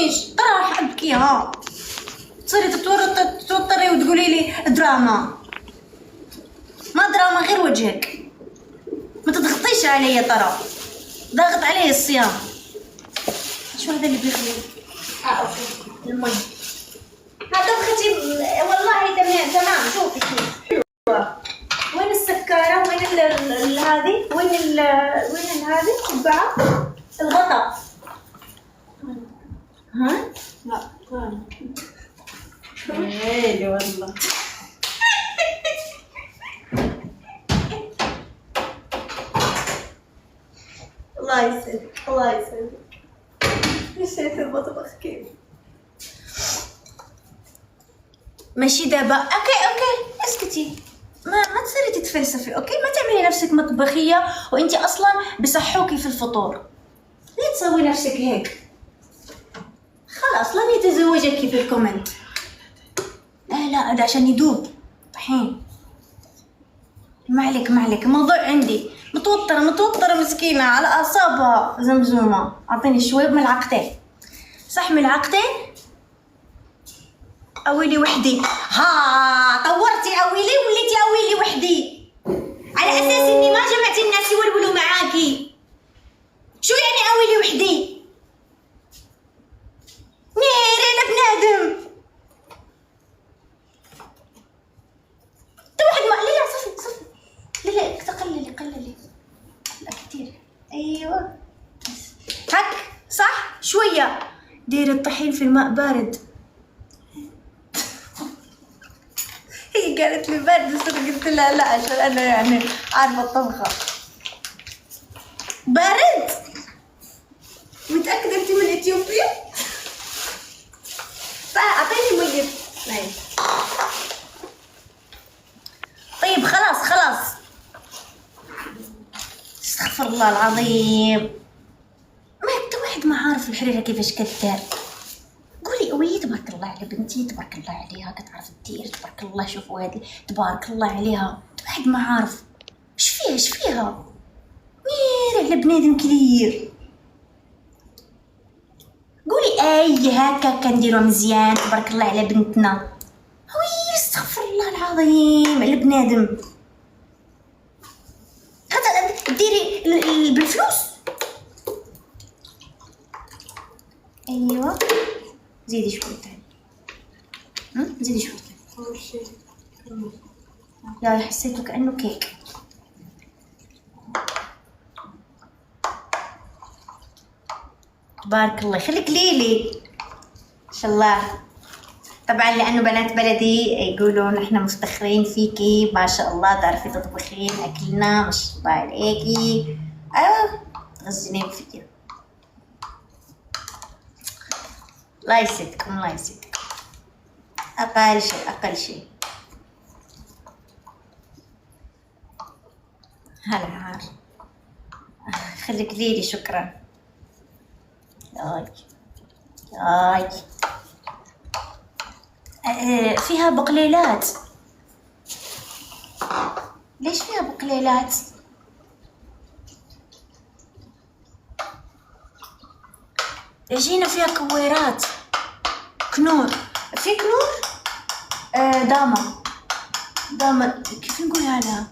تبكينيش، ترى راح ابكيها. تصيري تتوتري وتقولي لي دراما. ما دراما، غير وجهك. ما تضغطيش عليا، ترى ضاغط علي الصيام. شو هذا اللي بيغلي؟ اوكي المي هذا اختي والله تمام. شوفي حلوه. وين السكاره؟ وين هذه؟ وين هذه القبعه؟ الغطا. ها؟ لا ايه والله. الله يسعدك الله يسعدك. مشيت المطبخ كيف؟ ماشي دابا. اوكي اسكتي. ما تصيري تتفلسفي. اوكي ما تعملي نفسك مطبخيه وانتي اصلا بصحوكي في الفطور. ليه تسوي نفسك هيك؟ خلاص لن يتزوجك في الكومنت. لا هذا عشان يدوب طحين. ما عليك الموضوع عندي. متوترة مسكينة على أعصابها. زمزومة أعطيني شوي بملعقتين. صح ملعقتين. أويلي وحدي. ها طورتي أويلي وليتي أويلي وحدي على أساس إني ما جمعتي الناس يولولوا معاكي. شو يعني أويلي وحدي؟ نيري أنا بنادم. واحد ما لا صفي قللي لا كتير. ايوه هك صح. شويه ديري الطحين في الماء بارد. هي قالت لي بارد بس قلت لها لا عشان انا يعني عارفه الطبخه. بارد؟ متاكده انت من اثيوبيا؟ طيب اعطيني ميه. طيب خلاص استغفر الله العظيم. ما انت واحد ما عارف الحريره كيفاش كدار. قولي اوي تبارك الله على بنتي، تبارك الله عليها كتعرف دير، تبارك الله. شوفوا هذه تبارك الله عليها. واحد ما عارف اش فيها مير على بنادم كبير. قولي اي هكا كنديروا مزيان تبارك الله على بنتنا. وي استغفر الله العظيم على بنادم. هذا ديري بالفلوس. ايوه زيدي شوي ثاني. زيدي شوي ثاني. لا حسيته كأنه كيك. تبارك الله يخليك ليلي ان شاء الله. طبعا لانه بنات بلدي يقولوا نحن مفتخرين فيكي ما شاء الله، تعرفي تطبخين اكلنا ما شاء الله عليكي. تغزنين فيا. الله يسعدكم الله يسعدكم. اقل شيء. هلا عار. خليك ليلي. شكرا. آي فيها بقليلات. ليش فيها بقليلات؟ العجينة فيها كويرات. كنور. في كنور. داما كيف نقولها لها؟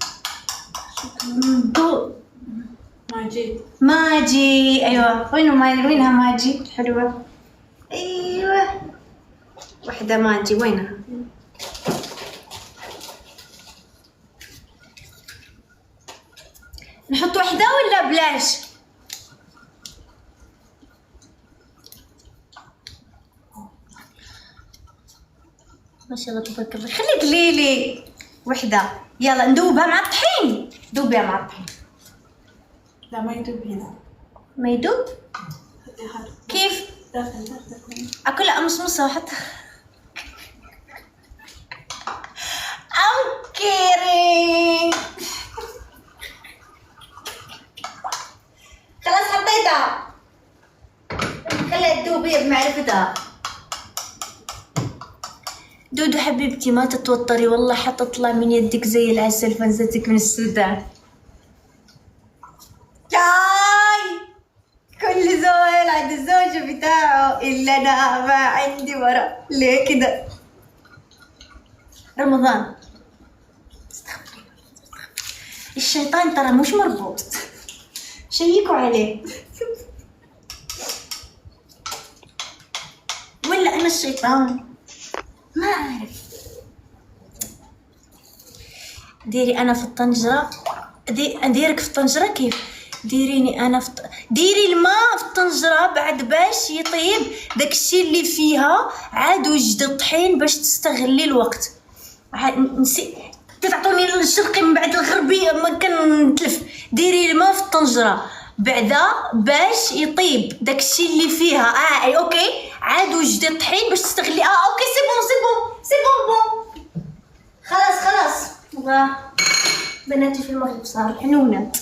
ماجي. ايوه وينها ماجي حلوة. ايوه وحدة ماجي وينها؟ نحط وحدة ولا بلاش؟ ما شاء الله تبارك الله. خليك ليلي. وحدة يلا ندوبها مع الطحين. دوبيها مع الطحين. لا ما يدوب هنا. ما يدوب؟ كيف؟ داخل أكلها أمصمصة وحط. كيري خلاص حطيتها. خليها تدوب هي بمعرفتها. دودو حبيبتي ما تتوتري والله حتطلع من يدك زي العسل. فنزتك من السودان. كل زول يروح عند الزوجة بتاعه إلا أنا ما عندي ورا. ليه كده؟ رمضان الشيطان ترى مش مربوط، شيكوا عليه. ولا أنا الشيطان؟ ما أعرف. ديري أنا في الطنجرة، أديرك في الطنجرة كيف؟ ديريني أنا ديري الماء في الطنجرة بعد باش يطيب داك الشي اللي فيها، عاد وجدي الطحين باش تستغلي الوقت. تعطوني الشرقي من بعد الغربي ما كنتلف. ديري الماء في الطنجرة بعدا باش يطيب داك الشي اللي فيها. اوكي عاد وجدي الطحين باش تستغلي. اوكي سي بون خلاص. بناتي في المغرب صار حنونات،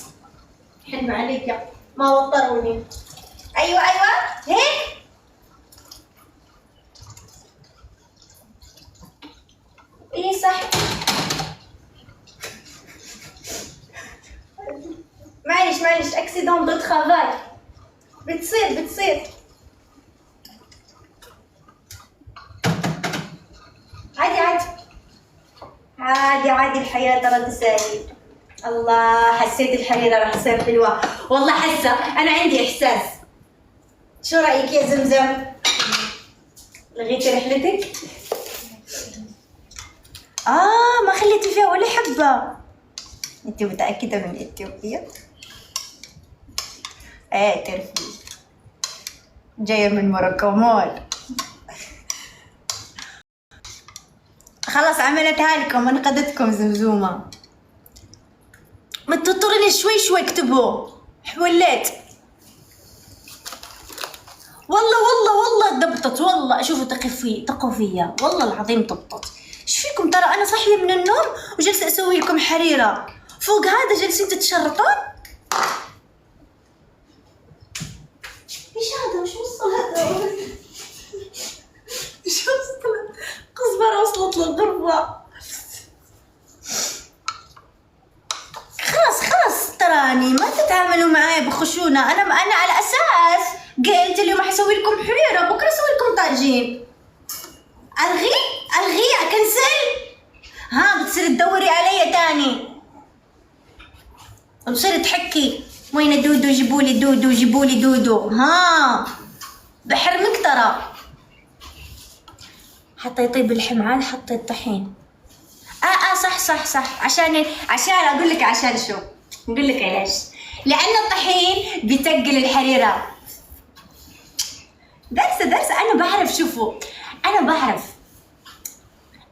حلم عليك ما وطروني. ايوه هيك. ايه صح. معلش اكسيدون دو ترافاي. بتصير عادي الحياة ترى تسالي. الله حسيت الحريرة راح تصير حلوة والله. حاسة أنا عندي إحساس. شو رأيك يا زمزم؟ لغيتي رحلتك؟ ما خليتي فيها ولا حبة. أنت متأكدة من إثيوبيا؟ تعرفي جاية من موروكو مول. خلاص عملتها لكم، انقذتكم زمزومة. ما تطرني شوي اكتبوا حولات. والله ضبطت والله. شوفوا ثقوا فيا والله العظيم ضبطت. ايش فيكم ترى انا صاحيه من النوم وجالسه اسوي لكم حريره، فوق هذا جالسين تتشرطون. ايش هذا؟ وش وصل هذا؟ ايش وصل؟ قزبره وصلت للغرفه. خلاص تراني ما تتعاملوا معايا بخشونه. انا على اساس قلت اليوم حسوي لكم حريره، بكره اسوي لكم طاجين. الغي كنسل. بتصير تدوري عليا تاني وبتصير تحكي وين دودو، جيبولي دودو. بحرمك ترى. حتى يطيب اللحم عاد حطيت طحين. صح عشان اقول لك عشان شو. نقول لك علاش. لان الطحين بيتقل الحريره. درس انا بعرف. شوفوا انا بعرف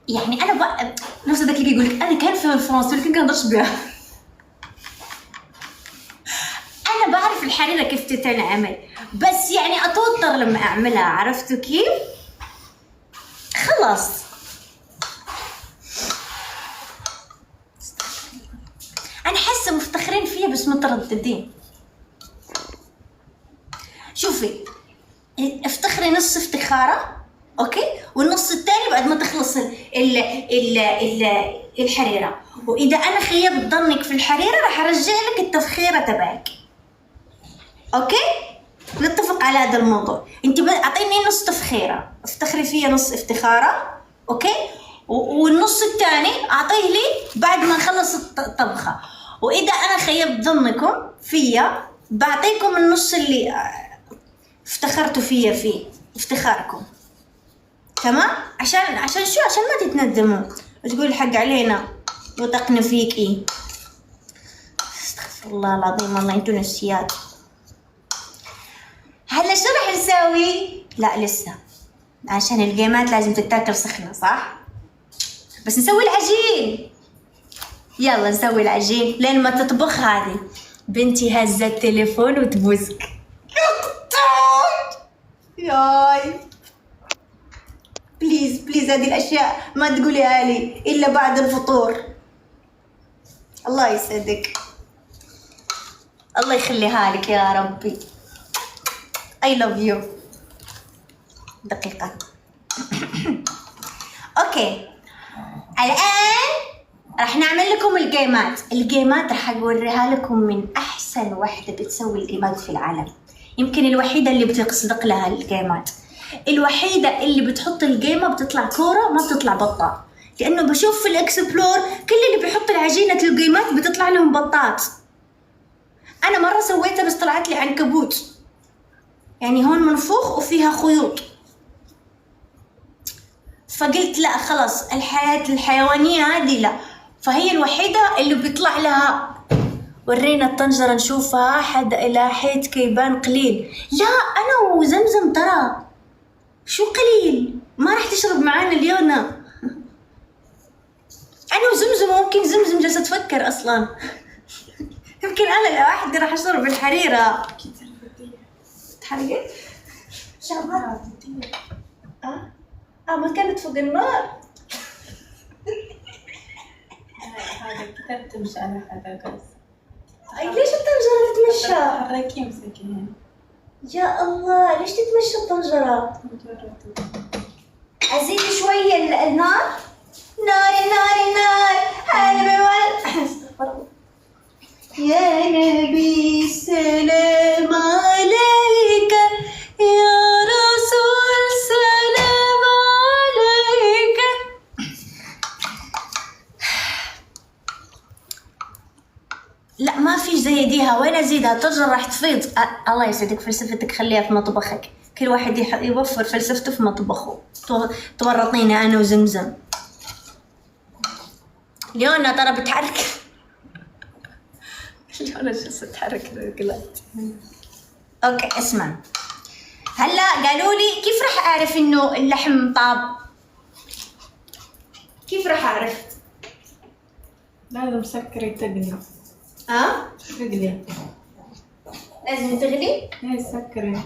يعني نفس ذاك اللي يقول لك انا كان في فرنسا ولكن كنهضرش بها. انا بعرف الحريره كيف تتنعمل، بس يعني اتوتر لما اعملها. عرفتوا كيف؟ خلاص انا حاسه مفتخرين فيا بس مترددين. شوفي افتخري نص افتخاره اوكي، والنص الثاني بعد ما تخلص الحريره. واذا انا خيبت ظنك في الحريره راح ارجع لك التفخيره تبعك. اوكي نتفق على هذا الموضوع. انت اعطيني نص تفخيره، افتخري فيا نص افتخاره اوكي، والنص الثاني اعطيه لي بعد ما نخلص الطبخه. واذا انا خيبت ظنكم فيا بعطيكم النص اللي افتخرتوا فيا فيه افتخاركم. تمام؟ عشان شو؟ عشان ما تتندموا وتقول الحق علينا وثقنا فيك. استغفر الله العظيم والله انتوا نسيات. هلا شو راح نسوي؟ لا لسه، عشان الجيمات لازم تتاكل سخنه صح؟ بس نسوي العجين. يلا نسوي العجين لين ما تطبخ. هذه بنتي هزت التليفون وتبوسك. ياي بليز هذه الاشياء ما تقوليها لي الا بعد الفطور. الله يسعدك، الله يخليها لك يا ربي. I love you. دقيقة. اوكي الان راح نعمل لكم الجيمات راح اوريها لكم من احسن وحدة بتسوي الجيمات في العالم. يمكن الوحيدة اللي بتصدق لها الجيمات، الوحيدة اللي بتحط الجيمة بتطلع كورة ما بتطلع بطة، لأنه بشوف في الإكسبلور كل اللي بيحط العجينة الجيمات بتطلع لهم بطات. أنا مرة سويتها بس طلعت لي عنكبوت، يعني هون منفوخ وفيها خيوط، فقلت لا خلاص الحياة الحيوانية هذه لا، فهي الوحيدة اللي بيطلع لها. ورينا الطنجرة نشوفها حد إلى حيت كيبان قليل. لا أنا وزمزم ترى شو قليل، ما راح تشرب معانا اليوم. أنا وزمزم ممكن زمزم جالسة تفكر أصلا يمكن أنا لوحدي راح أشرب الحريرة. تحرقت؟ شعبها ما كانت فوق النار. هذا كتاب تمشي على هذا قص. أي ليش الطنجرة تتمشى؟ تحركي امسكي. يا الله ليش تتمشى الطنجرة؟ أزيد شوية النار. ناري ناري نار يا نبي سلام عليك يا رسول سلام عليك. لا ما في زي ديها، وين ازيدها؟ الطنجرة راح تفيض. الله يسعدك فلسفتك خليها في مطبخك، كل واحد يوفر فلسفته في مطبخه. تورطينا انا وزمزم. ليونا ترى بتحرك ليونا جالسة تحرك الرجلات. اوكي اسمع، هلا قالوا لي كيف راح اعرف انه اللحم طاب؟ كيف راح اعرف؟ لازم سكري تقلي. تغلي؟ لازم تغلي؟ ايه سكري.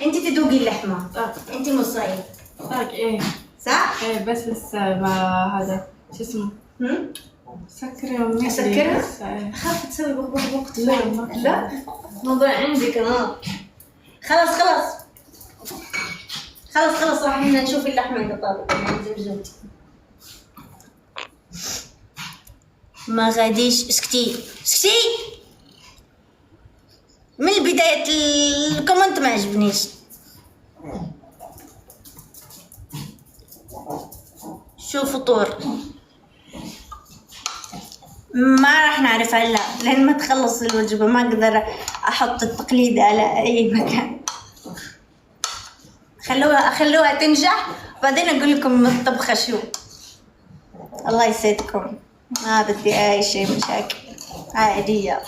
انت تدوقي اللحمة. انت مصايب. ايه صح؟ ايه بس لسه ما هذا شو اسمه. سكري ونقلي. اسكرها؟ اخاف تسوي بقبق. لا موضوع عندي كمان. خلاص راح نشوف اللحمة إذا طابت. زمزم ما غاديش. اسكتي من بداية الكومنت ما عجبنيش. شو فطور ما راح نعرف هلا لين ما تخلص الوجبة، ما اقدر احط التقليد على اي مكان. خلوها تنجح وبعدين اقول لكم الطبخة شو. الله يسعدكم، ما بدي اي شيء مشاكل عادية.